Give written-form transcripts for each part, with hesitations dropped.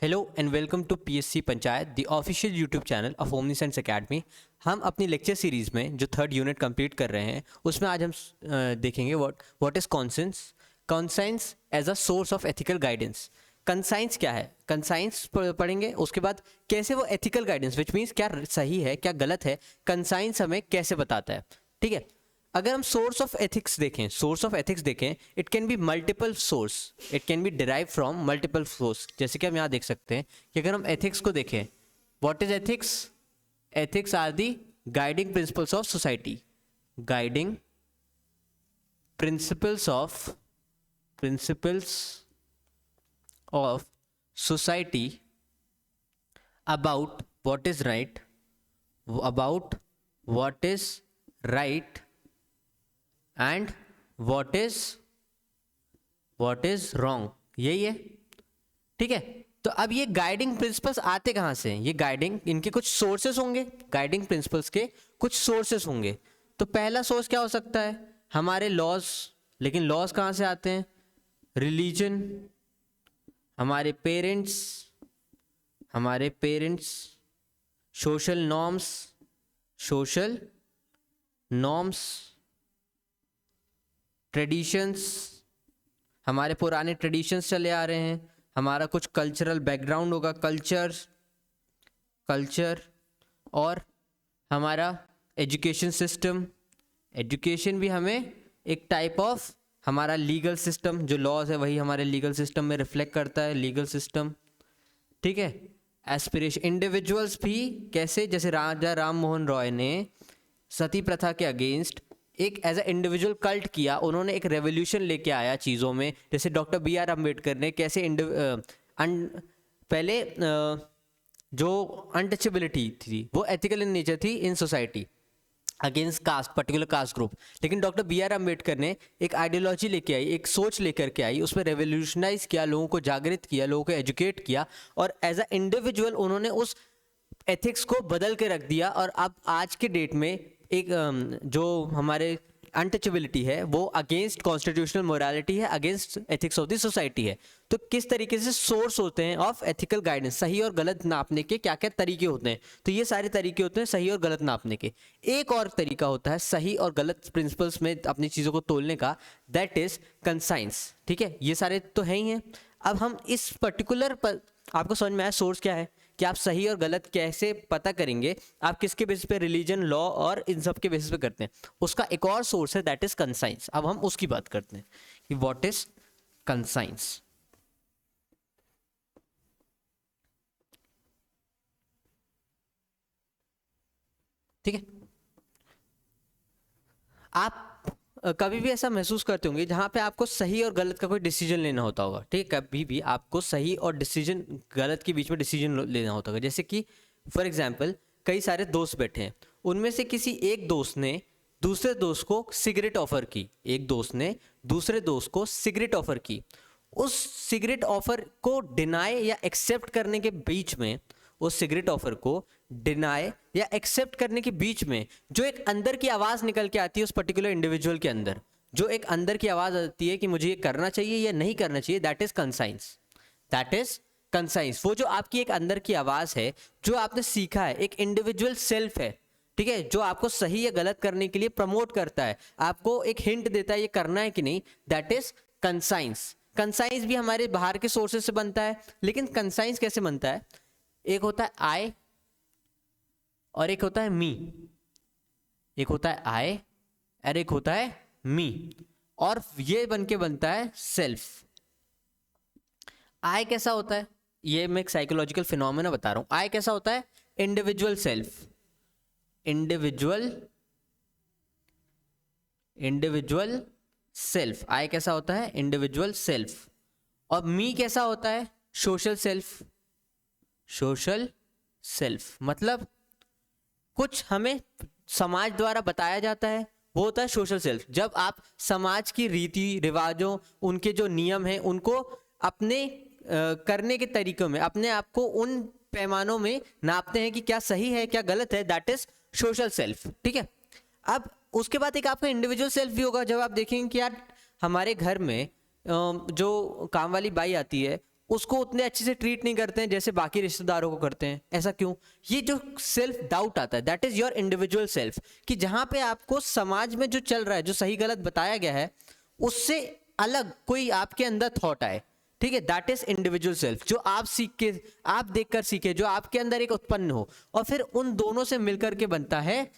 Hello and welcome to PSC Panchayat the official YouTube channel of Omni Science Academy. हम अपनी lecture series में जो third unit complete कर रहे हैं उसमें आज हम देखेंगे what is conscience conscience as a source of ethical guidance. Conscience क्या है, कंसाइंस पढ़ेंगे। उसके बाद कैसे वो एथिकल गाइडेंस विच मीन्स क्या सही है क्या गलत है, कंसाइंस हमें कैसे बताता है। ठीक है, अगर हम सोर्स ऑफ एथिक्स देखें, it can be multiple source, it can be derive from multiple source. जैसे कि हम यहाँ देख सकते हैं कि अगर हम एथिक्स को देखें, what is ethics? Ethics are the guiding principles of society, guiding principles of society about what is right, about what is right and what is wrong, यही है। ठीक है, तो अब ये गाइडिंग प्रिंसिपल्स आते कहाँ से हैं? ये गाइडिंग, इनके कुछ सोर्सेस होंगे, गाइडिंग प्रिंसिपल्स के कुछ सोर्सेस होंगे। तो पहला सोर्स क्या हो सकता है? हमारे लॉज। लेकिन लॉज कहाँ से आते हैं? रिलीजन, हमारे पेरेंट्स, सोशल नॉर्म्स, ट्रेडिशंस, हमारे पुराने ट्रेडिशंस चले आ रहे हैं, हमारा कुछ कल्चरल बैकग्राउंड होगा, कल्चर, और हमारा एजुकेशन सिस्टम। एजुकेशन भी हमें एक टाइप ऑफ, हमारा लीगल सिस्टम, जो लॉज है वही हमारे लीगल सिस्टम में रिफ्लेक्ट करता है, लीगल सिस्टम। ठीक है, एस्पिरेशन, इंडिविजुअल्स भी कैसे, जैसे राजा राम मोहन रॉय ने सती प्रथा के अगेंस्ट एक एज अ इंडिविजुअल कल्ट किया, उन्होंने एक रेवोल्यूशन लेके आया चीज़ों में। जैसे डॉक्टर बी.आर. अम्बेडकर ने कैसे पहले जो अनटचेबिलिटी थी वो एथिकल इन नेचर थी in society against caste, particular caste group. लेकिन डॉक्टर बी.आर. अम्बेडकर ने एक आइडियोलॉजी लेके आई, एक सोच लेकर के आई, उसमें रेवोल्यूशनाइज किया, लोगों को जागृत किया, लोगों को एजुकेट किया, और एज अ इंडिविजुअल उन्होंने उस एथिक्स को बदल के रख दिया। और अब आज के डेट में एक जो हमारे अनटचेबिलिटी है वो अगेंस्ट कॉन्स्टिट्यूशनल मोरालिटी है, against ethics of the society है। तो किस तरीके से सोर्स होते हैं ऑफ एथिकल गाइडेंस, सही और गलत नापने के क्या क्या तरीके होते हैं? तो ये सारे तरीके होते हैं सही और गलत नापने के। एक और तरीका होता है सही और गलत प्रिंसिपल्स में अपनी चीज़ों को तोलने का, दैट इज कंसाइंस। ठीक है, ये सारे तो है ही हैं। अब हम इस पर्टिकुलर आपको समझ में आया सोर्स क्या है, कि आप सही और गलत कैसे पता करेंगे, आप किसके बेसिस पे, रिलीजन, लॉ और इन सब के बेसिस पे करते हैं। उसका एक और सोर्स है दैट इज कंसाइंस। अब हम उसकी बात करते हैं कि व्हाट इज कंसाइंस। ठीक है, आप कभी भी ऐसा महसूस करते होंगे जहाँ पे आपको सही और गलत का कोई डिसीजन लेना होता होगा। ठीक है, कभी भी आपको सही और डिसीजन, गलत के बीच में डिसीजन लेना होता होगा। जैसे कि फॉर एग्जांपल कई सारे दोस्त बैठे हैं, उनमें से किसी एक दोस्त ने दूसरे दोस्त को सिगरेट ऑफर की, एक दोस्त ने दूसरे दोस्त को सिगरेट ऑफर की। उस सिगरेट ऑफर को डिनाई या एक्सेप्ट करने के बीच में, उस सिगरेट ऑफर को डिनाई या एक्सेप्ट करने के बीच में जो एक अंदर की आवाज निकल के आती है उस पर्टिकुलर इंडिविजुअल के अंदर, जो एक अंदर की आवाज आती है कि मुझे ये करना चाहिए या नहीं करना चाहिए, दैट इज कंसाइंस। वो जो आपकी एक अंदर की आवाज है, जो आपने सीखा है, एक इंडिविजुअल सेल्फ है, ठीक है, जो आपको सही या गलत करने के लिए प्रमोट करता है, आपको एक हिंट देता है ये करना है कि नहीं, दैट इज कंसाइंस। कंसाइंस भी हमारे बाहर के सोर्सेज से बनता है, लेकिन कंसाइंस कैसे बनता है? एक होता है आई और एक होता है मी। एक होता है आई और एक होता है मी, और ये बन के बनता है सेल्फ। आई कैसा होता है? ये मैं एक साइकोलॉजिकल फिनोमेना बता रहा हूं। आई कैसा होता है? Individual self, individual self. I कैसा होता है? Individual self. और मी कैसा होता है? Social self. मतलब कुछ हमें समाज द्वारा बताया जाता है, वो होता है सोशल सेल्फ। जब आप समाज की रीति रिवाजों, उनके जो नियम हैं, उनको अपने करने के तरीकों में, अपने आप को उन पैमानों में नापते हैं कि क्या सही है क्या गलत है, दैट इज सोशल सेल्फ। ठीक है, अब उसके बाद एक आपका इंडिविजुअल सेल्फ भी होगा। जब आप देखेंगे कि यार हमारे घर में जो काम वाली बाई आती है उसको उतने अच्छे से ट्रीट नहीं करते हैं जैसे बाकी रिश्तेदारों को करते हैं। ऐसा क्यों? ये जो सेल्फ डाउट आता है, that is your individual self, कि जहां पे आपको समाज में जो चल रहा है, जो सही गलत बताया गया है, उससे अलग कोई आपके अंदर थॉट आए, ठीक है, दैट इज इंडिविजुअल सेल्फ, जो आप सीख के, आप देखकर सीखे, जो आपके अंदर एक उत्पन्न हो, और फिर उन दोनों से मिलकर के बनता है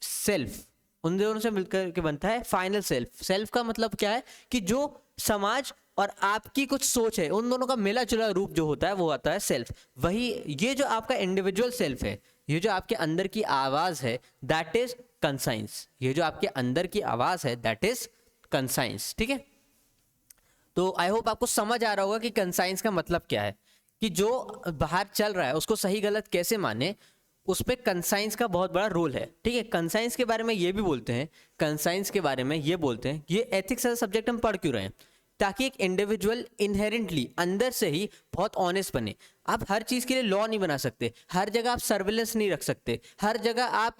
सेल्फ, उन दोनों से मिलकर के बनता है फाइनल सेल्फ। सेल्फ का मतलब क्या है कि जो समाज और आपकी कुछ सोच है, उन दोनों का मिला जुला रूप जो होता है वो आता है सेल्फ। वही ये जो आपका इंडिविजुअल सेल्फ है, ये जो आपके अंदर की आवाज है, दैट इज कंसाइंस। ये जो आपके अंदर की आवाज है, दैट इज कंसाइंस, ठीक है। तो आई होप आपको समझ आ रहा होगा कि कंसाइंस का मतलब क्या है, कि जो बाहर चल रहा है उसको सही गलत कैसे माने, उस पर कंसाइंस का बहुत बड़ा रोल है, ठीक है। कंसाइंस के बारे में ये भी बोलते हैं, कंसाइंस के बारे में ये बोलते हैं, ये एथिक्स का सब्जेक्ट हम पढ़ क्यों रहे हैं, ताकि एक इंडिविजुअल इनहेरेंटली अंदर से ही बहुत ऑनेस्ट बने। आप हर चीज़ के लिए लॉ नहीं बना सकते, हर जगह आप सर्विलेंस नहीं रख सकते, हर जगह आप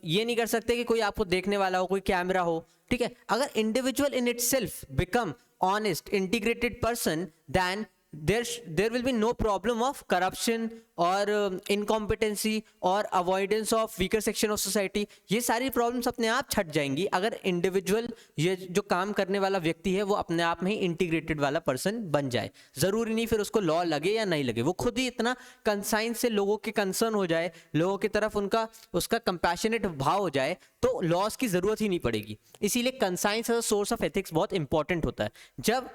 ये नहीं कर सकते कि कोई आपको देखने वाला हो, कोई कैमरा हो, ठीक है। अगर individual in itself become honest integrated person, then there will be no problem of corruption or incompetency or avoidance of weaker section of society। ये सारी प्रॉब्लम्स अपने आप छट जाएंगी अगर इंडिविजुअल, ये जो काम करने वाला व्यक्ति है, वो अपने आप में ही इंटीग्रेटेड वाला पर्सन बन जाए। जरूरी नहीं फिर उसको लॉ लगे या नहीं लगे, वो खुद ही इतना कंसाइंस से लोगों के कंसर्न हो जाए, लोगों की तरफ उनका उसका कंपैशनेट भाव हो जाए, तो लॉस की जरूरत ही नहीं पड़ेगी। इसीलिए conscience as a source of ethics बहुत इंपॉर्टेंट होता है। जब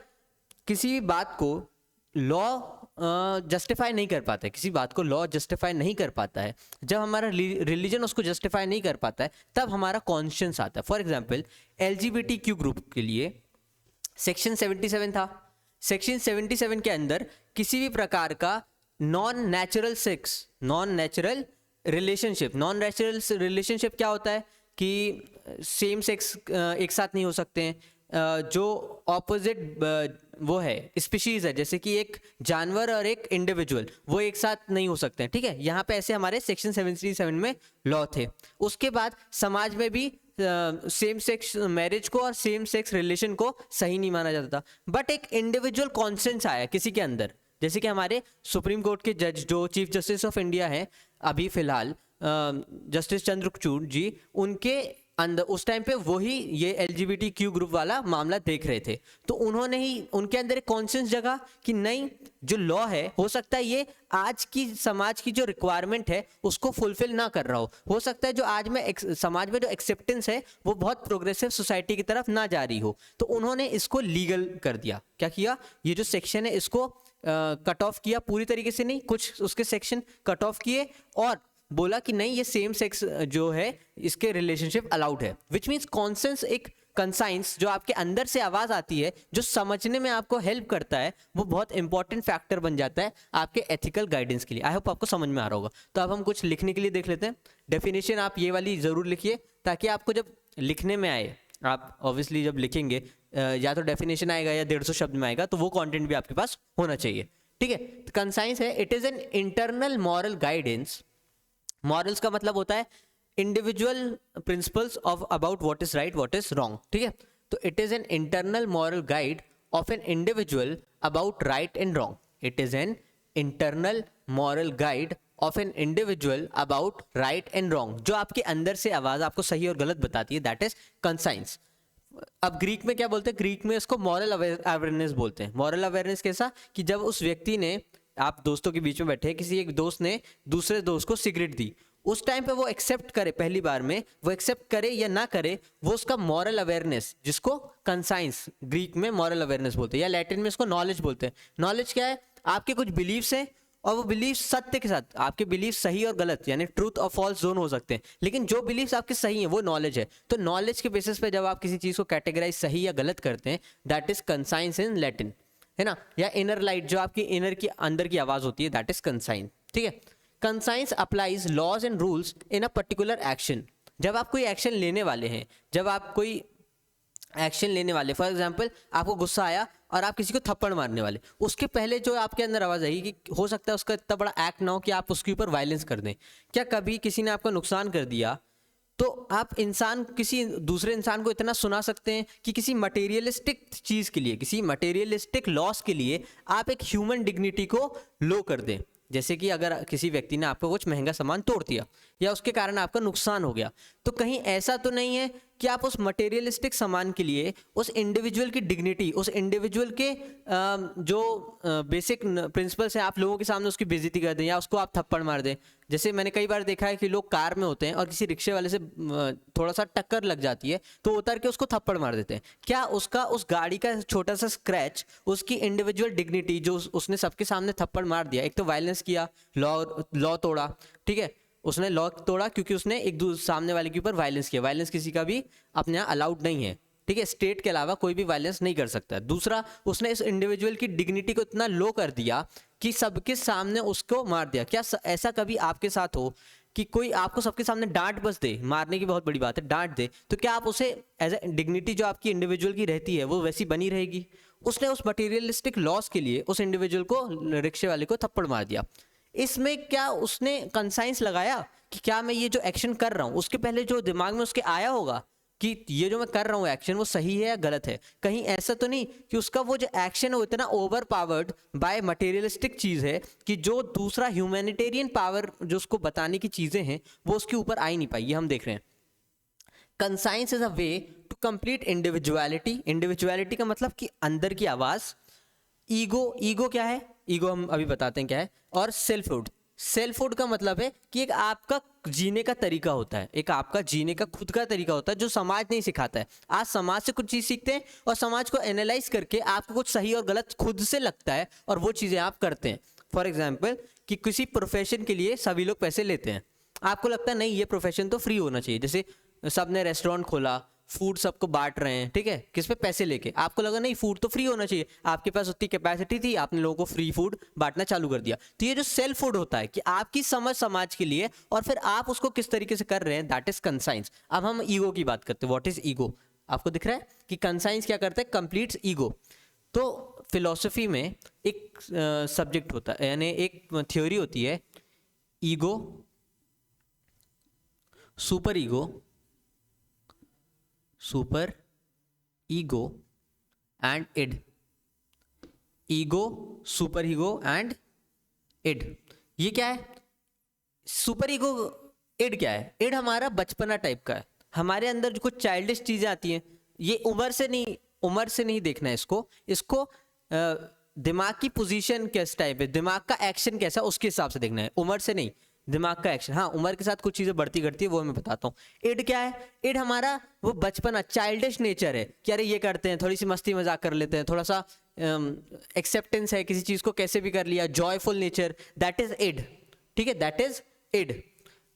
किसी बात को लॉ जस्टिफाई नहीं कर पाता है, किसी बात को लॉ जस्टिफाई नहीं कर पाता है, जब हमारा रिलीजन उसको जस्टिफाई नहीं कर पाता है, तब हमारा कॉन्शियंस आता है। फॉर एग्जाम्पल LGBTQ ग्रुप के लिए सेक्शन 77 था। सेक्शन 77 के अंदर किसी भी प्रकार का non natural sex, non natural relationship क्या होता है कि सेम सेक्स एक साथ नहीं हो सकते हैं, जो ऑपोजिट वो है स्पीशीज है, जैसे कि एक जानवर और एक इंडिविजुअल, वो एक साथ नहीं हो सकते हैं, ठीक है। यहाँ पे ऐसे हमारे सेक्शन 77 में लॉ थे। उसके बाद समाज में भी सेम सेक्स मैरिज को और सेम सेक्स रिलेशन को सही नहीं माना जाता था, बट एक इंडिविजुअल कॉन्सेंस आया किसी के अंदर, जैसे कि हमारे सुप्रीम कोर्ट के जज जो चीफ जस्टिस ऑफ इंडिया हैं अभी फिलहाल, जस्टिस चंद्रचूड़ जी, उनके अंदर उस टाइम पे वही ये LGBTQ ग्रुप वाला मामला देख रहे थे, तो उन्होंने ही उनके अंदर एक कॉन्शियस जगह कि नहीं, जो लॉ है हो सकता है ये आज की समाज की जो रिक्वायरमेंट है उसको फुलफिल ना कर रहा हो सकता है जो आज में समाज में जो एक्सेप्टेंस है वो बहुत प्रोग्रेसिव सोसाइटी की तरफ ना जा रही हो, तो उन्होंने इसको लीगल कर दिया। क्या किया? ये जो सेक्शन है इसको कट ऑफ किया, पूरी तरीके से नहीं, कुछ उसके सेक्शन कट ऑफ किए और बोला कि नहीं, ये सेम सेक्स जो है इसके रिलेशनशिप अलाउड है। विच मीन्स कॉन्सेंस, एक कंसाइंस जो आपके अंदर से आवाज आती है, जो समझने में आपको हेल्प करता है, वो बहुत इंपॉर्टेंट फैक्टर बन जाता है आपके एथिकल गाइडेंस के लिए। आई होप आपको समझ में आ रहा होगा। तो अब हम कुछ लिखने के लिए देख लेते हैं। डेफिनेशन आप ये वाली जरूर लिखिए, ताकि आपको जब लिखने में आए, आप ऑब्वियसली जब लिखेंगे या तो डेफिनेशन आएगा या 150 शब्द में आएगा, तो वो कंटेंट भी आपके पास होना चाहिए, ठीक है। कंसाइंस है, it is an internal moral guidance. Morals का मतलब होता है individual principles of about what is right, what is wrong, ठीक है। तो it is an internal moral guide of an individual about right and wrong. It is an internal moral guide of an individual about right and wrong, जो आपके अंदर से आवाज आपको सही और गलत बताती है, दैट इज कंसाइंस। अब ग्रीक में क्या बोलते हैं? ग्रीक में इसको मॉरल अवेयरनेस बोलते हैं। मॉरल अवेयरनेस कैसा कि जब उस व्यक्ति ने, आप दोस्तों के बीच में बैठे, किसी एक दोस्त ने दूसरे दोस्त को सिगरेट दी, उस टाइम पे वो एक्सेप्ट करे, पहली बार में वो एक्सेप्ट करे या ना करे, वो उसका मॉरल अवेयरनेस, जिसको कंसाइंस ग्रीक में मॉरल अवेयरनेस बोलते हैं, या लैटिन में इसको नॉलेज बोलते हैं। नॉलेज क्या है? आपके कुछ बिलीव्स हैं और वो बिलीफ सत्य के साथ, आपके बिलीफ सही और गलत यानी ट्रूथ और फॉल्स दोनों हो सकते हैं, लेकिन जो बिलीव्स आपके सही हैं वो नॉलेज है। तो नॉलेज के बेसिस पे जब आप किसी चीज को कैटेगराइज सही या गलत करते हैं, that is conscience in Latin, है ना। या इनर लाइट, जो आपकी इनर की अंदर की आवाज होती है, दैट इज कंसाइंस, ठीक है। Conscience applies laws and rules in a particular action. जब आप कोई एक्शन लेने वाले हैं, जब आप कोई एक्शन लेने वाले, फॉर एग्जाम्पल आपको गुस्सा आया और आप किसी को थप्पड़ मारने वाले, उसके पहले जो आपके अंदर आवाज आएगी कि हो सकता है उसका इतना बड़ा एक्ट ना हो कि आप उसके ऊपर वायलेंस कर दें। क्या कभी किसी ने आपका नुकसान कर दिया तो आप इंसान किसी दूसरे इंसान को इतना सुना सकते हैं कि किसी मटेरियलिस्टिक चीज के लिए, किसी मटेरियलिस्टिक लॉस के लिए आप एक ह्यूमन डिग्निटी को लो कर दें। जैसे कि अगर किसी व्यक्ति ने आपको कुछ महंगा सामान तोड़ दिया या उसके कारण आपका नुकसान हो गया, तो कहीं ऐसा तो नहीं है कि आप उस मटेरियलिस्टिक सामान के लिए उस इंडिविजुअल की डिग्निटी, उस इंडिविजुअल के जो बेसिक प्रिंसिपल्स हैं, आप लोगों के सामने उसकी बेइज्जती कर दें या उसको आप थप्पड़ मार दें। जैसे मैंने कई बार देखा है कि लोग कार में होते हैं और किसी रिक्शे वाले से थोड़ा सा टक्कर लग जाती है तो उतर के उसको थप्पड़ मार देते हैं। क्या उसका, उस गाड़ी का छोटा सा स्क्रैच उसकी इंडिविजुअल डिग्निटी, जो उसने सबके सामने थप्पड़ मार दिया, एक तो वायलेंस किया, लॉ तोड़ा, ठीक है, उसने लॉ तोड़ा क्योंकि उसने एक सामने वाले के ऊपर वायलेंस किया। वायलेंस किसी का भी अपने यहाँ अलाउड नहीं है, ठीक है, स्टेट के अलावा कोई भी वायलेंस नहीं कर सकता। दूसरा, उसने इस इंडिविजुअल की डिग्निटी को इतना लो कर दिया कि सबके सामने उसको मार दिया। क्या ऐसा कभी आपके साथ हो कि कोई आपको सबके सामने डांट बस दे, मारने की बहुत बड़ी बात है, डांट दे, तो क्या आप उसे एज ए डिग्निटी जो आपकी इंडिविजुअल की रहती है वो वैसी बनी रहेगी? उसने उस मटेरियलिस्टिक लॉस के लिए उस इंडिविजुअल को, रिक्शे वाले को थप्पड़ मार दिया। इसमें क्या उसने कंसाइंस लगाया कि क्या मैं ये जो एक्शन कर रहा हूँ, उसके पहले जो दिमाग में उसके आया होगा कि ये जो मैं कर रहा हूँ एक्शन वो सही है या गलत है? कहीं ऐसा तो नहीं कि उसका वो जो एक्शन है वो इतना ओवर पावर्ड बाय मटेरियलिस्टिक चीज़ है कि जो दूसरा ह्यूमैनिटेरियन पावर जो उसको बताने की चीज़ें हैं वो उसके ऊपर आ ही नहीं पाई। ये हम देख रहे हैं। Conscience is a way to complete individuality. Individuality का मतलब कि अंदर की आवाज़। ईगो क्या है? ईगो हम अभी बताते हैं क्या है। और सेल्फहुड। सेल्फहुड का मतलब है कि एक आपका जीने का तरीका होता है, एक आपका जीने का खुद का तरीका होता है जो समाज नहीं सिखाता है। आज समाज से कुछ चीज़ सीखते हैं और समाज को एनालाइज करके आपको कुछ सही और गलत खुद से लगता है और वो चीज़ें आप करते हैं। फॉर एग्जाम्पल कि किसी प्रोफेशन के लिए सभी लोग पैसे लेते हैं, आपको लगता है नहीं ये प्रोफेशन तो फ्री होना चाहिए। जैसे सब ने रेस्टोरेंट खोला, फूड सबको बांट रहे हैं, ठीक है, किस पे? पैसे लेके। आपको लगा नहीं फूड तो फ्री होना चाहिए, आपके पास उतनी कैपेसिटी थी, आपने लोगों को फ्री फूड बांटना चालू कर दिया। तो ये जो सेल्फ फूड होता है कि आपकी समझ समाज के लिए और फिर आप उसको किस तरीके से कर रहे हैं, दैट इज कंसाइंस। अब हम ईगो की बात करते हैं। What is ego? आपको दिख रहा है कि कंसाइंस क्या करता है? Completes ego. तो फिलॉसफी में एक सब्जेक्ट होता है, यानी एक थ्योरी होती है, ego, super ego and id. Ego, super ego and id. ये क्या है? सुपर ईगो, इड क्या है? इड हमारा बचपना टाइप का है, हमारे अंदर जो कुछ चाइल्डिश चीजें आती हैं। ये उम्र से नहीं देखना है इसको दिमाग की पोजीशन किस टाइप है, दिमाग का एक्शन कैसा, उसके हिसाब से देखना है, उम्र से नहीं, दिमाग का एक्शन। हाँ, उम्र के साथ कुछ चीजें बढ़ती घटती है, वो मैं बताता हूँ। इड क्या है? इड हमारा वो बचपना, चाइल्डिश नेचर है कि अरे ये करते हैं, थोड़ी सी मस्ती मजाक कर लेते हैं, थोड़ा सा एक्सेप्टेंस है, किसी चीज को कैसे भी कर लिया, joyful nature, that is id, ठीक है, that is id.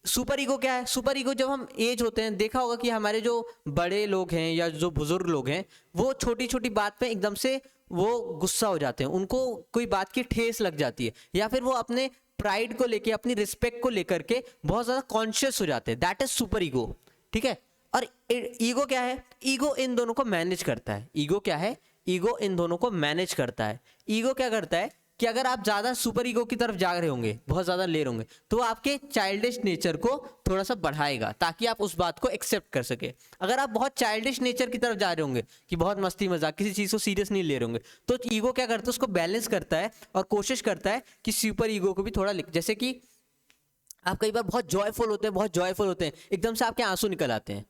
Super ego क्या है? सुपर ईगो जब हम एज होते हैं, देखा होगा कि हमारे जो बड़े लोग हैं या जो बुजुर्ग लोग हैं वो छोटी छोटी बात पे एकदम से वो गुस्सा हो जाते हैं, उनको कोई बात की ठेस लग जाती है, या फिर वो अपने प्राइड को लेके, अपनी रिस्पेक्ट को लेकर के बहुत ज्यादा कॉन्शियस हो जाते हैं, दैट इज सुपर ईगो, ठीक है। और ईगो क्या है? ईगो इन दोनों को मैनेज करता है। ईगो क्या है? ईगो इन दोनों को मैनेज करता है। ईगो क्या करता है कि अगर आप ज्यादा सुपर ईगो की तरफ जा रहे होंगे, बहुत ज्यादा ले रहे होंगे, तो आपके चाइल्डिश नेचर को थोड़ा सा बढ़ाएगा ताकि आप उस बात को एक्सेप्ट कर सके। अगर आप बहुत चाइल्डिश नेचर की तरफ जा रहे होंगे कि बहुत मस्ती मजाक, किसी चीज को सीरियस नहीं ले रहे होंगे, तो ईगो क्या करता है? उसको बैलेंस करता है और कोशिश करता है कि सुपर ईगो को भी थोड़ा, जैसे कि आप कई बार बहुत जॉयफुल होते हैं, एकदम से आपके आंसू निकल आते हैं।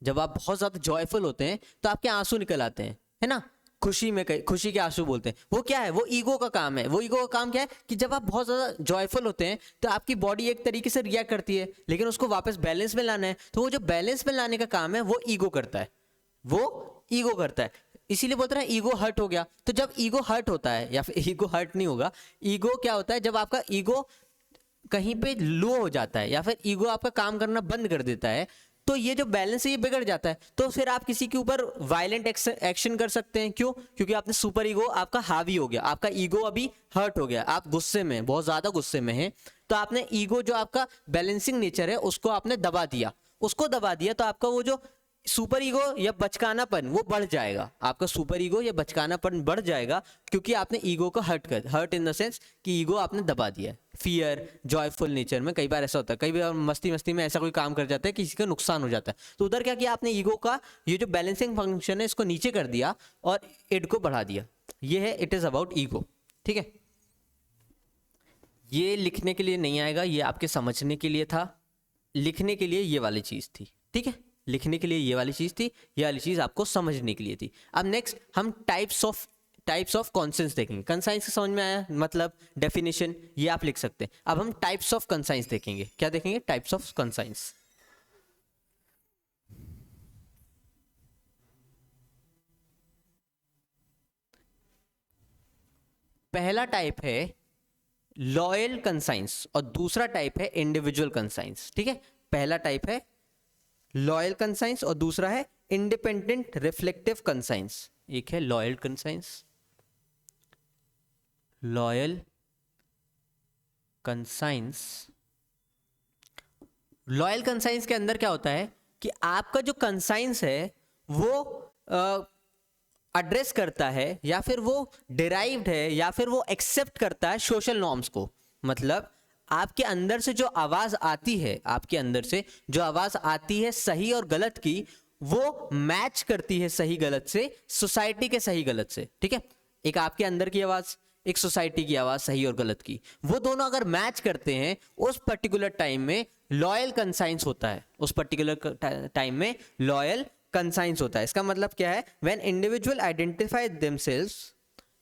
जब आप बहुत ज्यादा जॉयफुल होते हैं तो आपके आंसू निकल आते हैं, है ना, खुशी के आंसू बोलते हैं। वो क्या है? वो ईगो का काम है। वो ईगो का काम क्या है कि जब आप बहुत ज्यादा जॉयफुल होते हैं तो आपकी बॉडी एक तरीके से रिएक्ट करती है, लेकिन उसको वापस बैलेंस में लाना है, तो वो जो बैलेंस में लाने का काम है वो ईगो करता है। इसीलिए बोलते हैं ईगो हर्ट हो गया। तो जब ईगो हर्ट होता है, या फिर ईगो हर्ट नहीं होगा, ईगो क्या होता है? जब आपका ईगो कहीं पे लो हो जाता है या फिर ईगो आपका काम करना बंद कर देता है, तो ये जो बैलेंस है ये बिगड़ जाता है। तो फिर आप किसी के ऊपर वायलेंट एक्शन कर सकते हैं। क्यों? क्योंकि आपने सुपर ईगो आपका हावी हो गया, आपका ईगो अभी हर्ट हो गया, आप गुस्से में, बहुत ज्यादा गुस्से में हैं, तो आपने ईगो जो आपका बैलेंसिंग नेचर है उसको आपने दबा दिया, तो आपका वो जो सुपर ईगो या बचकानापन वो बढ़ जाएगा, आपका सुपर ईगो या बचकानापन बढ़ जाएगा, क्योंकि आपने ईगो को हर्ट इन द सेंस कि ईगो आपने दबा दिया है। फियर, जॉयफुल नेचर में कई बार ऐसा होता है, कई बार मस्ती मस्ती में ऐसा कोई काम कर जाता है किसी का नुकसान हो जाता है, तो उधर क्या किया आपने, ईगो का ये जो बैलेंसिंग फंक्शन है इसको नीचे कर दिया और इड को बढ़ा दिया। ये है इट इज अबाउट ईगो। ठीक है, ये लिखने के लिए नहीं आएगा, ये आपके समझने के लिए था, लिखने के लिए ये वाली चीज थी। ठीक है, लिखने के लिए ये वाली चीज थी, ये वाली चीज आपको समझने के लिए थी। अब नेक्स्ट हम टाइप्स ऑफ कॉन्सेंस देखेंगे। कंसाइंस समझ में आया, मतलब डेफिनेशन ये आप लिख सकते हैं। अब हम टाइप्स ऑफ कंसाइंस देखेंगे। क्या देखेंगे? Types of conscience. पहला टाइप है लॉयल कंसाइंस और दूसरा टाइप है इंडिविजुअल कंसाइंस। ठीक है, पहला टाइप है लॉयल कंसाइंस और दूसरा है इंडिपेंडेंट रिफ्लेक्टिव कंसाइंस। एक है loyal conscience, loyal conscience. Loyal conscience के अंदर क्या होता है कि आपका जो कंसाइंस है वो एड्रेस करता है या फिर वो डिराइव्ड है या फिर वो एक्सेप्ट करता है सोशल नॉर्म्स को। मतलब आपके अंदर से जो आवाज आती है, आपके अंदर से जो आवाज आती है सही और गलत की, वो मैच करती है सही गलत से, सोसाइटी के सही गलत से। ठीक है, एक आपके अंदर की आवाज, एक सोसाइटी की आवाज सही और गलत की, वो दोनों अगर मैच करते हैं उस पर्टिकुलर टाइम में लॉयल कंसाइंस होता है। उस पर्टिकुलर टाइम में लॉयल कंसाइंस होता है। इसका मतलब क्या है? When individual identify themselves,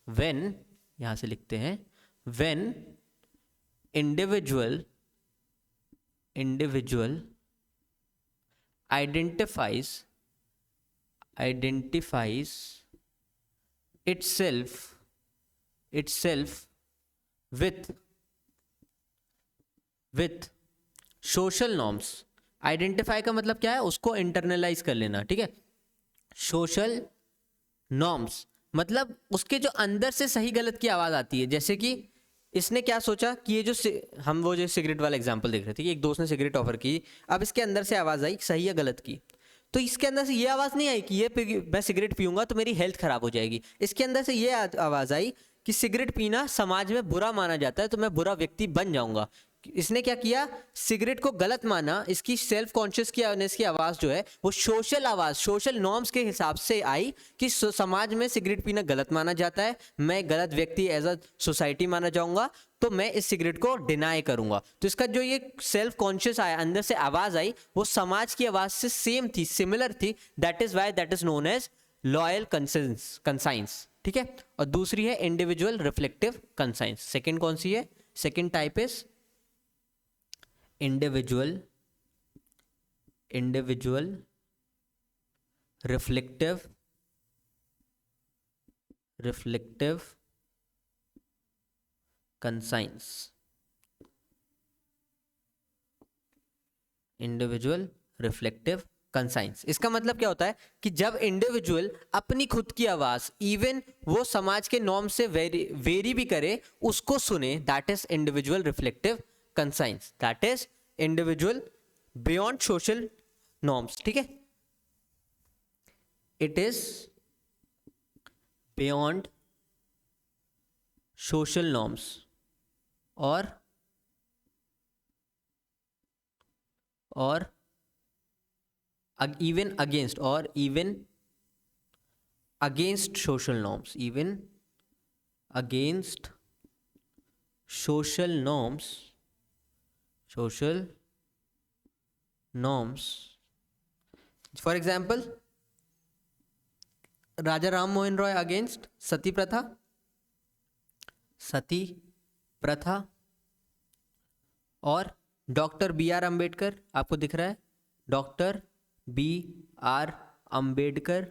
when, यहां से लिखते हैं, when individual identifies itself with social norms। Identify का मतलब क्या है? उसको इंटरनलाइज कर लेना। ठीक है, सोशल नॉर्म्स मतलब उसके जो अंदर से सही गलत की आवाज आती है। जैसे कि इसने क्या सोचा कि ये जो हम वो जो सिगरेट वाला एग्जांपल देख रहे थे कि एक दोस्त ने सिगरेट ऑफर की, अब इसके अंदर से आवाज आई सही या गलत की, तो इसके अंदर से ये आवाज नहीं आई कि ये मैं सिगरेट पीऊंगा तो मेरी हेल्थ खराब हो जाएगी। इसके अंदर से ये आवाज आई कि सिगरेट पीना समाज में बुरा माना जाता है तो मैं बुरा व्यक्ति बन जाऊंगा। इसने क्या किया? सिगरेट को गलत माना। इसकी सेल्फ कॉन्शियस की अवेयरनेस की आवाज जो है वो सोशल आवाज, सोशल नॉर्म्स के हिसाब से आई कि समाज में सिगरेट पीना गलत माना जाता है, मैं गलत व्यक्ति एज अ सोसाइटी माना जाऊंगा, तो मैं इस सिगरेट को डिनाई करूंगा। तो इसका जो ये सेल्फ कॉन्शियस आया, अंदर से आवाज आई, वो समाज की आवाज से सेम थी, सिमिलर थी। That is why that is known as loyal conscience. ठीक है, और दूसरी है इंडिविजुअल रिफ्लेक्टिव कंसाइंस। सेकेंड कौन सी है? Second type is individual reflective conscience। Individual reflective conscience, इसका मतलब क्या होता है कि जब इंडिविजुअल अपनी खुद की आवाज इवन वो समाज के नॉर्म से वेरी भी करे उसको सुने, that is individual reflective conscience, that is individual beyond social norms. ठीक है, it is beyond social norms और even against social norms, even against social norms। For example, Raja Ram Mohan Roy against sati प्रथा, और डॉक्टर बी आर अंबेडकर, आपको दिख रहा है, doctor B R Ambedkar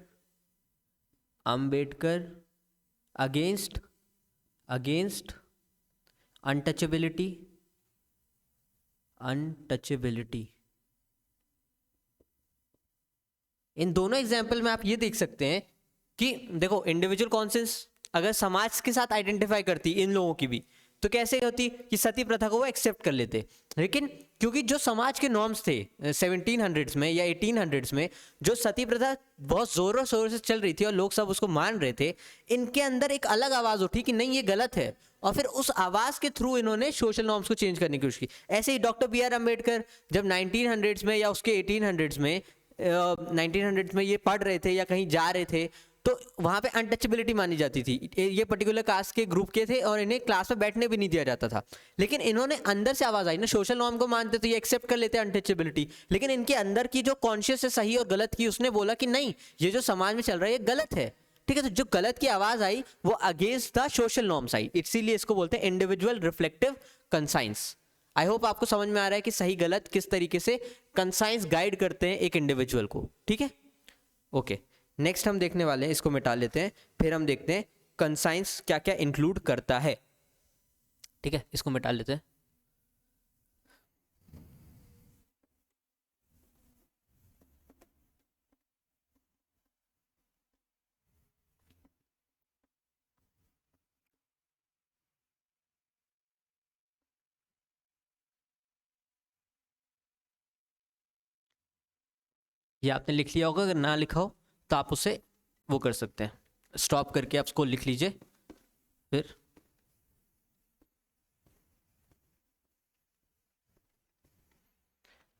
against untouchability. इन दोनों एग्जाम्पल में आप ये देख सकते हैं कि देखो इंडिविजुअल कॉन्सेंस अगर समाज के साथ आइडेंटिफाई करती इन लोगों की भी, तो कैसे होती कि सती प्रथा को वो एक्सेप्ट कर लेते, लेकिन क्योंकि जो समाज के नॉर्म्स थे 1700s में या 1800s में, जो सती प्रथा बहुत जोरों शोरों से चल रही थी और लोग सब उसको मान रहे थे, इनके अंदर एक अलग आवाज़ उठी कि नहीं ये गलत है, और फिर उस आवाज़ के थ्रू इन्होंने सोशल नॉर्म्स को चेंज करने की कोशिश की। ऐसे ही डॉक्टर बी आर अम्बेडकर जब 1900s में या उसके 1800s में 1900s में ये पढ़ रहे थे या कहीं जा रहे थे, तो वहाँ पे अनटचेबिलिटी मानी जाती थी। ये पर्टिकुलर कास्ट के ग्रुप के थे और इन्हें क्लास में बैठने भी नहीं दिया जाता था, लेकिन इन्होंने अंदर से आवाज़ आई ना, सोशल नॉर्म को मानते तो ये एक्सेप्ट कर लेते अनटचेबिलिटी, लेकिन इनके अंदर की जो कॉन्शियस है सही और गलत की, उसने बोला कि नहीं ये जो समाज में चल रहा है ये गलत है। ठीक है, तो जो गलत की आवाज़ आई वो अगेंस्ट द सोशल नॉर्म्स आई, इसीलिए इसको बोलते हैं individual reflective conscience. I hope आपको समझ में आ रहा है कि सही गलत किस तरीके से कंसाइंस गाइड करते हैं एक इंडिविजुअल को। ठीक है, ओके। नेक्स्ट हम देखने वाले हैं, इसको मिटा लेते हैं, फिर हम देखते हैं कंसाइंस क्या क्या इंक्लूड करता है। ठीक है, इसको मिटा लेते हैं। ये आपने लिख लिया होगा, अगर ना लिखा हो तो आप उसे वो कर सकते हैं, स्टॉप करके आप उसको लिख लीजिए। फिर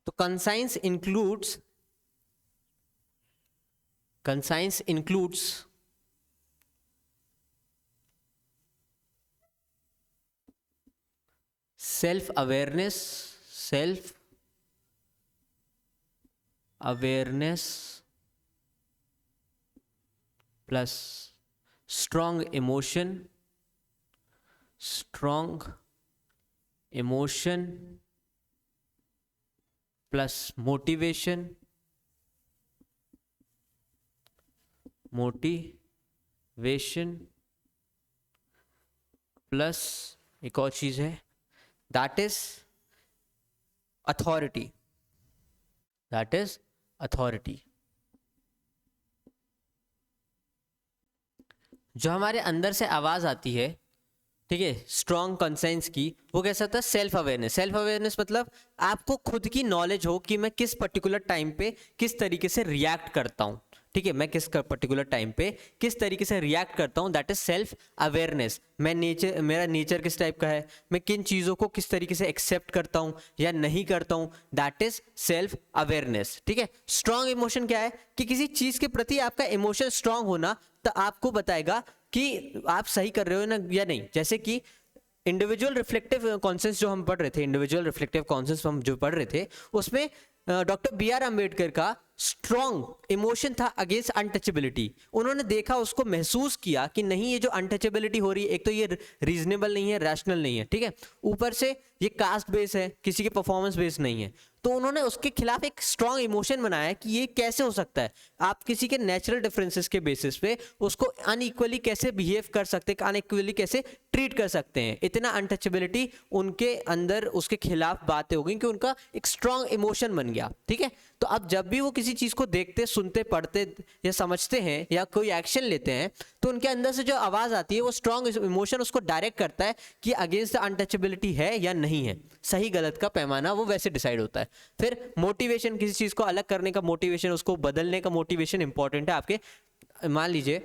तो conscience includes self awareness plus strong emotion plus motivation plus एक और चीज है, दैट इज अथॉरिटी। जो हमारे अंदर से आवाज आती है, ठीक है, स्ट्रॉन्ग कंसाइंस की, वो कैसा होता है, सेल्फ अवेयरनेस मतलब आपको खुद की नॉलेज हो कि मैं किस पर्टिकुलर टाइम पे किस तरीके से रिएक्ट करता हूँ। ठीक है, मैं किस पर्टिकुलर टाइम पे किस तरीके से रिएक्ट करता हूँ, दैट इज सेल्फ अवेयरनेस। मेरा नेचर किस टाइप का है, मैं किन चीज़ों को किस तरीके से एक्सेप्ट करता हूँ या नहीं करता हूँ, दैट इज सेल्फ अवेयरनेस। ठीक है, स्ट्रॉन्ग इमोशन क्या है कि किसी चीज़ के प्रति आपका इमोशन स्ट्रांग होना तो आपको बताएगा कि आप सही कर रहे हो ना या नहीं। जैसे कि इंडिविजुअल रिफ्लेक्टिव कॉन्सेंस जो हम पढ़ रहे थे, इंडिविजुअल रिफ्लेक्टिव कॉन्सेंस हम जो पढ़ रहे थे, उसमें डॉक्टर बी आर अम्बेडकर का स्ट्रॉन्ग इमोशन था अगेंस्ट अनटचेबिलिटी। उन्होंने देखा, उसको महसूस किया कि नहीं ये जो अनटचेबिलिटी हो रही है, एक तो ये रीजनेबल नहीं है, रैशनल नहीं है, ठीक है, ऊपर से ये कास्ट बेस है, किसी के परफॉर्मेंस बेस नहीं है। तो उन्होंने उसके खिलाफ एक स्ट्रॉन्ग इमोशन बनाया कि ये कैसे हो सकता है, आप किसी के नेचुरल डिफरेंसेस के बेसिस पे उसको अनइक्वली कैसे बिहेव कर सकते हैं, अनइक्वली कैसे ट्रीट कर सकते हैं। इतना अनटचेबिलिटी उनके अंदर उसके खिलाफ बातें हो गई कि उनका एक स्ट्रॉन्ग इमोशन बन गया। ठीक है, तो अब जब भी वो किसी चीज़ को देखते, सुनते, पढ़ते या समझते हैं या कोई एक्शन लेते हैं, तो उनके अंदर से जो आवाज़ आती है वो स्ट्रॉन्ग इमोशन उसको डायरेक्ट करता है कि अगेंस्ट द अनटचेबिलिटी है या नहीं है। सही गलत का पैमाना वो वैसे डिसाइड होता है। फिर मोटिवेशन, किसी चीज़ को अलग करने का मोटिवेशन, उसको बदलने का मोटिवेशन इंपॉर्टेंट है आपके। मान लीजिए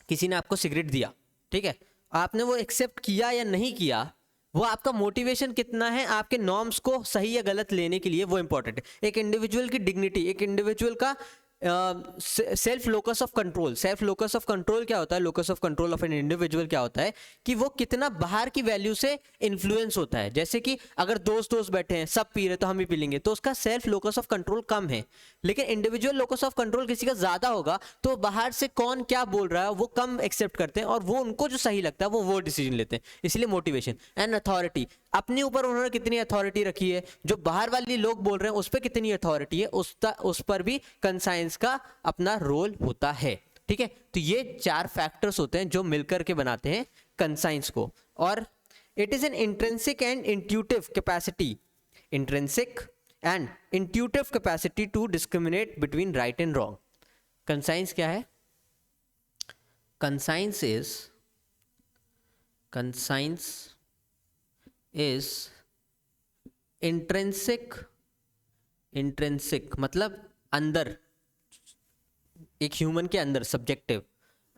किसी ने आपको सिगरेट दिया, ठीक है, आपने वो एक्सेप्ट किया या नहीं किया, वो आपका मोटिवेशन कितना है आपके नॉर्म्स को सही या गलत लेने के लिए, वो इंपॉर्टेंट है। एक इंडिविजुअल की डिग्निटी, एक इंडिविजुअल का सेल्फ लोकस ऑफ कंट्रोल क्या होता है, locus of control of an individual क्या होता है कि वो कितना बाहर की वैल्यू से इन्फ्लुएंस होता है। जैसे कि अगर दोस्त बैठे हैं, सब पी रहे तो हम भी पी लेंगे, तो उसका सेल्फ लोकस ऑफ कंट्रोल कम है। लेकिन इंडिविजुअल लोकस ऑफ कंट्रोल किसी का ज्यादा होगा तो बाहर से कौन क्या बोल रहा है वो कम एक्सेप्ट करते हैं और वो उनको जो सही लगता है वो डिसीजन लेते हैं। इसलिए मोटिवेशन एंड अथॉरिटी, अपने ऊपर उन्होंने कितनी अथॉरिटी रखी है, जो बाहर वाले लोग बोल रहे हैं उस पर कितनी अथॉरिटी है, उस पर भी कंसाइंस का अपना रोल होता है। ठीक है, तो ये 4 फैक्टर्स होते हैं जो मिलकर के बनाते हैं कंसाइंस को। और it is an intrinsic and intuitive capacity to discriminate between right and wrong. Conscience क्या है? कंसाइंस इज इंट्रिंसिक, इंट्रिंसिक मतलब अंदर, एक ह्यूमन के अंदर, सब्जेक्टिव,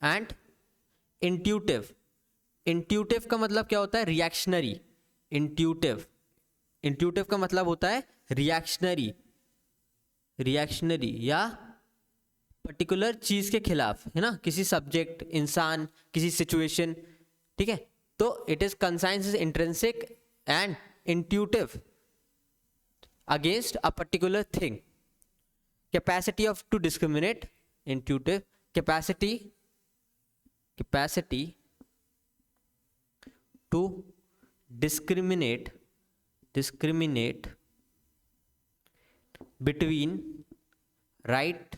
एंड इंट्यूटिव। इंट्यूटिव का मतलब क्या होता है? रिएक्शनरी। इंट्यूटिव, इंट्यूटिव का मतलब होता है रिएक्शनरी, रिएक्शनरी या पर्टिकुलर चीज के खिलाफ, है ना, किसी सब्जेक्ट, इंसान, किसी सिचुएशन, ठीक है। तो it is conscience is intrinsic and intuitive against a particular thing. Capacity of to discriminate, intuitive capacity, capacity to discriminate, discriminate between right,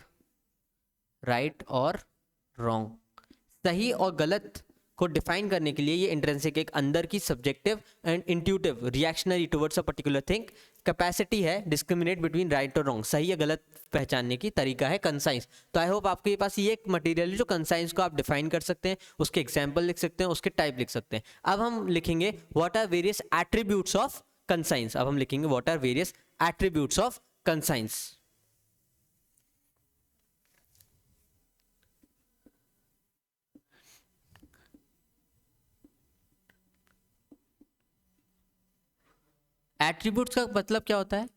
right और wrong, सही और गलत को डिफाइन करने के लिए ये इंट्रिंसिक, एक अंदर की subjective and intuitive reactionary towards a particular thing capacity है डिस्क्रिमिनेट बिटवीन राइट और रॉन्ग, सही या गलत पहचानने की तरीका है कंसाइंस। तो आई होप आपके पास ये एक मटेरियल है जो कंसाइंस को आप डिफाइन कर सकते हैं, उसके एग्जाम्पल लिख सकते हैं, उसके टाइप लिख सकते हैं। अब हम लिखेंगे what are various attributes of conscience. अब हम लिखेंगे what are various attributes of conscience. Attributes का मतलब क्या होता है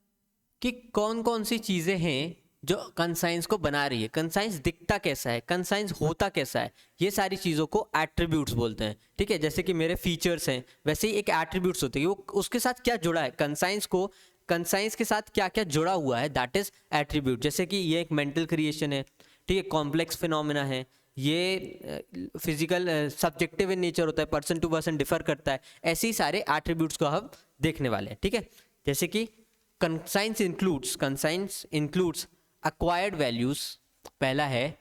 कि कौन कौन सी चीजें हैं जो कंसाइंस को बना रही है, कंसाइंस दिखता कैसा है, कंसाइंस होता कैसा है, ये सारी चीज़ों को एट्रीब्यूट्स बोलते हैं, ठीक है। जैसे कि मेरे फीचर्स हैं, वैसे ही एक एट्रीब्यूट्स होते हैं, वो उसके साथ क्या जुड़ा है, कंसाइंस को, कंसाइंस के साथ क्या क्या जुड़ा हुआ है, दैट इज एट्रीब्यूट। जैसे कि ये एक मेंटल क्रिएशन है, ठीक है, कॉम्प्लेक्स फिनोमिना है, ये फिजिकल सब्जेक्टिव इन नेचर होता है, पर्सन टू पर्सन डिफर करता है, ऐसे ही सारे एट्रीब्यूट्स को हम देखने वाले हैं, ठीक है। जैसे कि कंसाइंस इंक्लूड्स acquired values, पहला है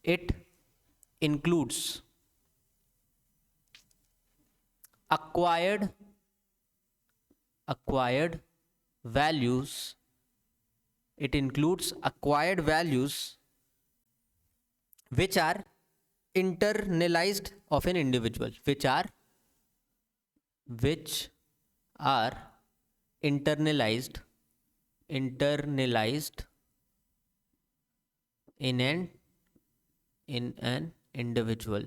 it includes acquired values, it includes acquired values which are internalized of an individual, which are internalized in an individual।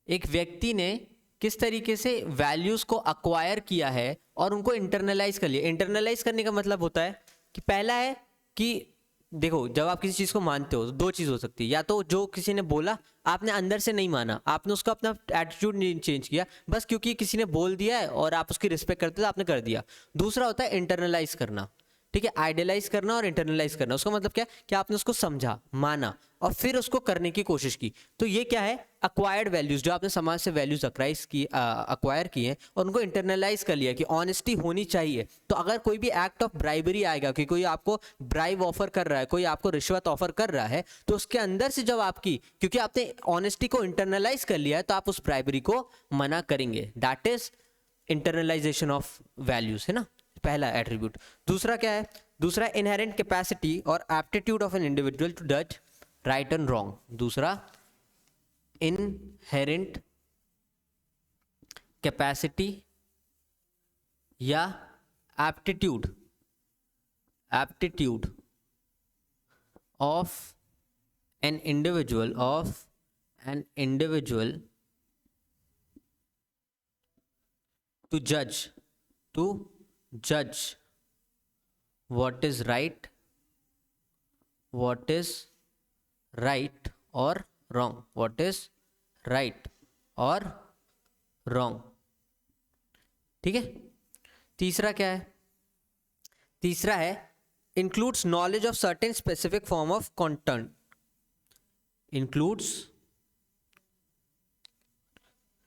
एक व्यक्ति ने किस तरीके से वैल्यूज को अक्वायर किया है और उनको इंटरनलाइज कर लिया। इंटरनलाइज करने का मतलब होता है कि पहला है कि देखो, जब आप किसी चीज को मानते हो दो चीज हो सकती है, या तो जो किसी ने बोला आपने अंदर से नहीं माना, आपने उसका अपना एटीट्यूड नहीं चेंज किया, बस क्योंकि किसी ने बोल दिया है और आप उसकी रिस्पेक्ट करते हो आपने कर दिया। दूसरा होता है इंटरनलाइज करना, ठीक है, आइडियलाइज करना और इंटरनलाइज करना। उसका मतलब क्या है कि आपने उसको समझा, माना और फिर उसको करने की कोशिश की। तो ये क्या है, अक्वायर्ड वैल्यूज, जो आपने समाज से वैल्यूज अक्वायर की हैं और उनको इंटरनलाइज कर लिया कि ऑनेस्टी होनी चाहिए। तो अगर कोई भी एक्ट ऑफ ब्राइबरी आएगा कि कोई आपको ब्राइब ऑफर कर रहा है, कोई आपको रिश्वत ऑफर कर रहा है, तो उसके अंदर से जब आपकी, क्योंकि आपने ऑनेस्टी को इंटरनलाइज कर लिया है, तो आप उस ब्राइबरी को मना करेंगे। That is internalisation of values, है ना, पहला एट्रीब्यूट। दूसरा क्या है, दूसरा इनहेरेंट कैपेसिटी और aptitude of an individual to जज राइट एंड रॉन्ग। दूसरा इनहेरेंट कैपेसिटी या aptitude of an individual to judge what is right or wrong, what is right or wrong, ठीक है। तीसरा क्या है, तीसरा है includes knowledge of certain specific form of content, includes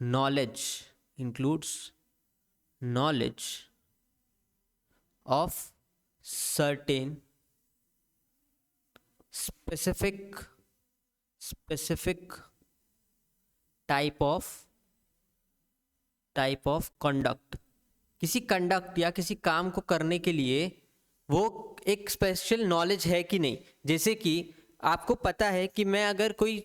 knowledge of certain specific type of conduct। किसी conduct या किसी काम को करने के लिए वो एक स्पेशल नॉलेज है कि नहीं। जैसे कि आपको पता है कि मैं अगर कोई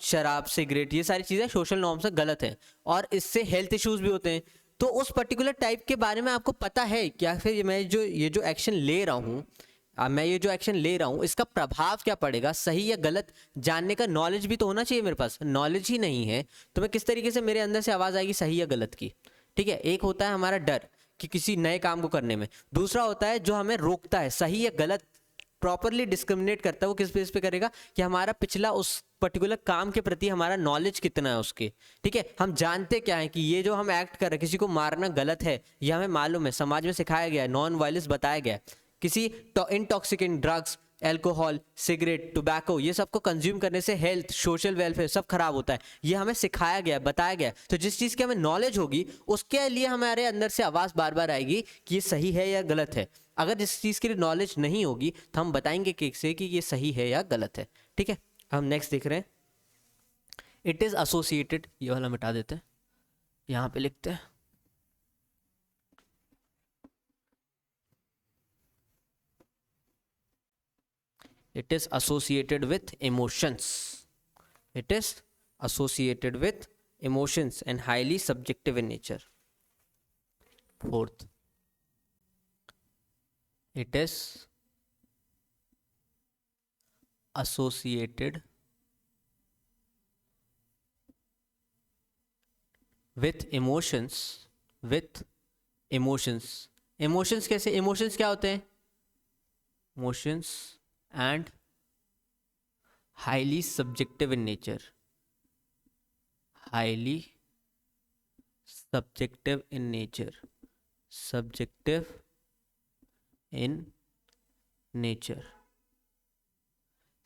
शराब सिगरेट ये सारी चीज़ें सोशल नॉर्म से गलत है और इससे हेल्थ इश्यूज भी होते हैं, तो उस पर्टिकुलर टाइप के बारे में आपको पता है क्या, फिर मैं जो ये जो एक्शन ले रहा हूँ मैं ये जो एक्शन ले रहा हूँ इसका प्रभाव क्या पड़ेगा, सही या गलत जानने का नॉलेज भी तो होना चाहिए मेरे पास। नॉलेज ही नहीं है तो मैं किस तरीके से मेरे अंदर से आवाज़ आएगी सही या गलत की। ठीक है, एक होता है हमारा डर कि किसी नए काम को करने में, दूसरा होता है जो हमें रोकता है सही या गलत प्रॉपरली डिस्क्रिमिनेट करता है, वो किस बेस पे करेगा कि हमारा पिछला उस पर्टिकुलर काम के प्रति हमारा नॉलेज कितना है उसके। ठीक है, हम जानते क्या है कि ये जो हम एक्ट कर रहे हैं, किसी को मारना गलत है, ये हमें मालूम है, समाज में सिखाया गया है, नॉन वायलेंस बताया गया है। किसी intoxicant drugs, alcohol, cigarette, tobacco, ये सबको कंज्यूम करने से हेल्थ, सोशल वेलफेयर सब खराब होता है, ये हमें सिखाया गया है, बताया गया है। तो जिस चीज़ की हमें नॉलेज होगी उसके लिए हमारे अंदर से आवाज़ बार बार आएगी कि ये सही है या गलत है। अगर जिस चीज़ के लिए नॉलेज नहीं होगी तो हम बताएंगे कैसे कि ये सही है या गलत है। ठीक है, हम नेक्स्ट देख रहे हैं, इट इज़ एसोसिएटेड, ये वाला मिटा देते हैं, यहाँ पे लिखते हैं it is associated with emotions. It is associated with emotions and highly subjective in nature. Fourth, it is associated with emotions, with emotions. Emotions कैसे, emotions क्या होते हैं, emotions and highly subjective in nature, highly subjective in nature, subjective in nature,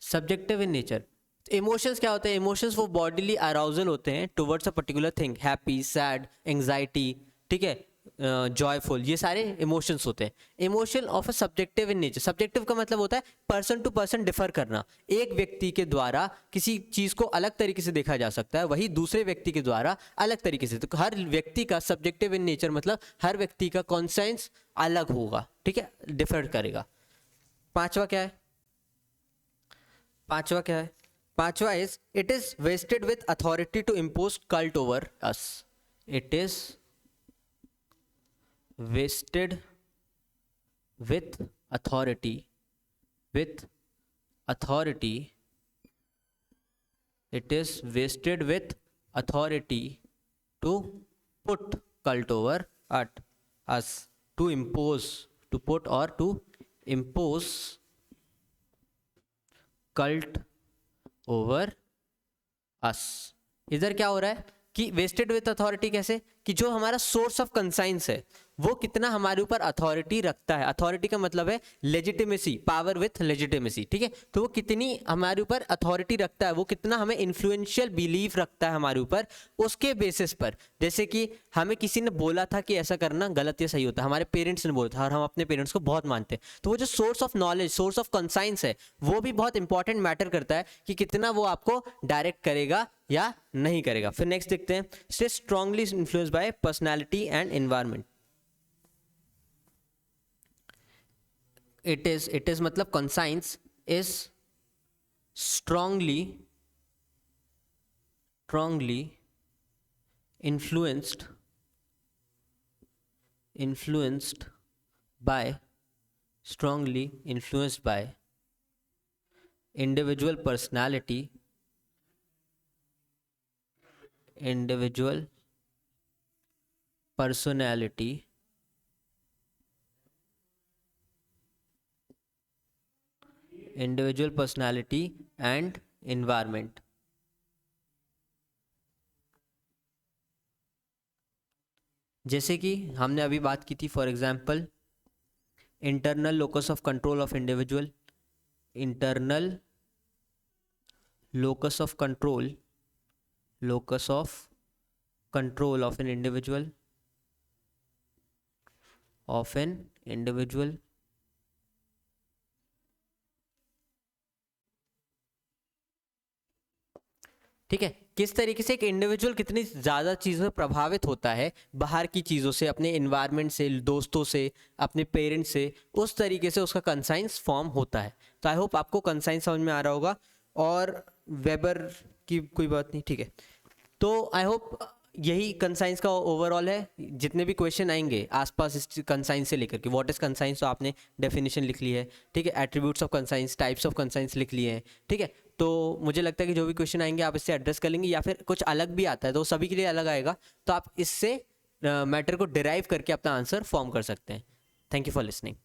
subjective in nature। Emotions क्या होते हैं, emotions वो bodily arousal होते हैं towards a particular thing, happy, sad, anxiety, ठीक है, जॉयफुल, ये सारे इमोशंस होते हैं। Emotion of a subjective in nature, subjective का मतलब होता है पर्सन टू पर्सन डिफर करना, एक व्यक्ति के द्वारा किसी चीज़ को अलग तरीके से देखा जा सकता है, वही दूसरे व्यक्ति के द्वारा अलग तरीके से। तो हर व्यक्ति का सब्जेक्टिव इन नेचर मतलब हर व्यक्ति का कॉन्सेंस अलग होगा, ठीक है, डिफर करेगा। पांचवा क्या है, पांचवा क्या है, पांचवा is it is vested with authority to impose cult over us. It is vested with authority, with authority, it is vested with authority to put cult over at us, to impose, to put or to impose cult over us। इधर क्या हो रहा है कि wasted with authority कैसे, कि जो हमारा सोर्स ऑफ कंसाइंस है वो कितना हमारे ऊपर अथॉरिटी रखता है। अथॉरिटी का मतलब है लेजिटिमेसी, पावर विथ लेजिटिमेसी, ठीक है। तो वो कितनी हमारे ऊपर अथॉरिटी रखता है, वो कितना हमें इन्फ्लुएंशियल बिलीफ रखता है हमारे ऊपर, उसके बेसिस पर। जैसे कि हमें किसी ने बोला था कि ऐसा करना गलत या सही होता है, हमारे पेरेंट्स ने बोला था और हम अपने पेरेंट्स को बहुत मानते हैं, तो वो जो source of knowledge, source of conscience है, वो भी बहुत इंपॉर्टेंट मैटर करता है कि कितना वो आपको डायरेक्ट करेगा या नहीं करेगा। फिर नेक्स्ट देखते हैं, stay strongly influenced by personality and environment. It is मतलब conscience is strongly influenced by individual personality, individual personality and environment। जैसे कि हमने अभी बात की थी, for example internal locus of control of individual, internal locus of control of an individual, ठीक है। किस तरीके से एक इंडिविजुअल कितनी ज़्यादा चीज़ों से प्रभावित होता है, बाहर की चीज़ों से, अपने इन्वायरमेंट से, दोस्तों से, अपने पेरेंट्स से, उस तरीके से उसका कंसाइंस फॉर्म होता है। तो आई होप आपको कंसाइंस समझ में आ रहा होगा और वेबर की कोई बात नहीं, ठीक है। तो आई होप यही कंसाइंस का ओवरऑल है। जितने भी क्वेश्चन आएंगे आसपास इस कंसाइंस से लेकर के, व्हाट इज कंसाइंस तो आपने डेफिनेशन लिख ली है, ठीक है। Attributes of conscience, types of conscience लिख लिए हैं, ठीक है। तो मुझे लगता है कि जो भी क्वेश्चन आएंगे आप इससे एड्रेस कर लेंगे, या फिर कुछ अलग भी आता है तो सभी के लिए अलग आएगा, तो आप इससे मैटर को डिराइव करके अपना आंसर फॉर्म कर सकते हैं। Thank you for listening.